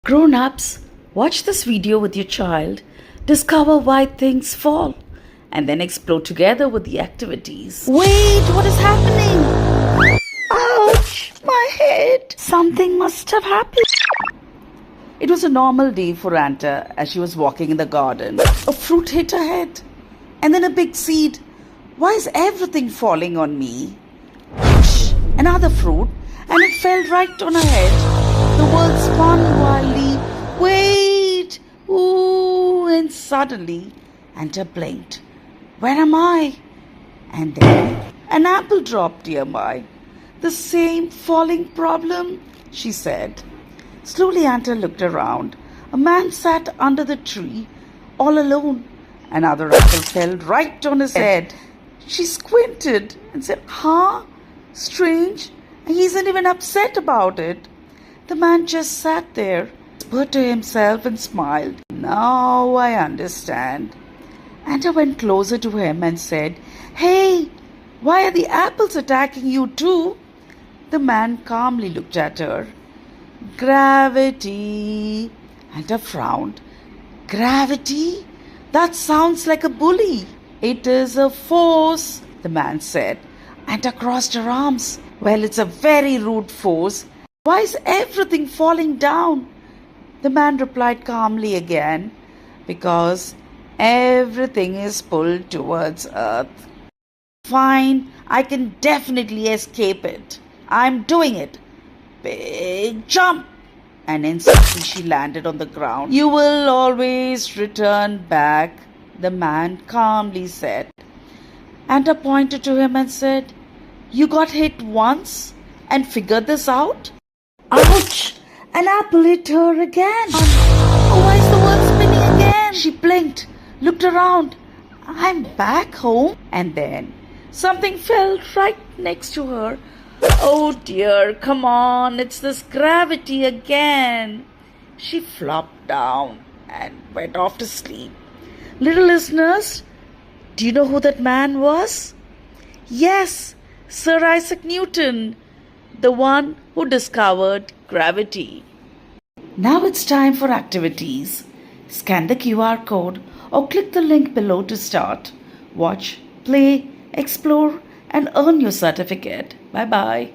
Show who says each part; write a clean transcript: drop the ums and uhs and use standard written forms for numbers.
Speaker 1: Grown-ups, watch this video with your child, discover why things fall, and then explore together with the activities.
Speaker 2: Wait, what is happening? Ouch, my head. Something must have happened.
Speaker 1: It was a normal day for Anta as she was walking in the garden. A fruit hit her head, and then a big seed. Why is everything falling on me? Whoosh, another fruit, and it fell right on her head. The world spun wildly. Wait! Ooh! And suddenly, Anta blinked. Where am I? And then an apple dropped nearby. The same falling problem, she said. Slowly, Anta looked around. A man sat under the tree, all alone. Another apple fell right on his head. She squinted and said, Huh? Strange. He isn't even upset about it. The man just sat there, whispered to himself and smiled. Now I understand. Anta went closer to him and said, Hey, why are the apples attacking you too? The man calmly looked at her. Gravity. Anta frowned. Gravity? That sounds like a bully. It is a force, the man said. Anta crossed her arms. Well, it's a very rude force. Why is everything falling down? The man replied calmly again, because everything is pulled towards earth. Fine, I can definitely escape it. I'm doing it. Big jump! And instantly she landed on the ground. You will always return back, the man calmly said. Anta pointed to him and said, You got hit once and figured this out? Ouch! An apple hit her again. Oh, why is the world spinning again? She blinked, looked around. I'm back home. And then something fell right next to her. Oh dear, come on, it's this gravity again. She flopped down and went off to sleep. Little listeners, do you know who that man was? Yes, Sir Isaac Newton, the one who discovered gravity. Now it's time for activities. Scan the QR code or click the link below to start. Watch, play, explore, and earn your certificate. Bye-bye.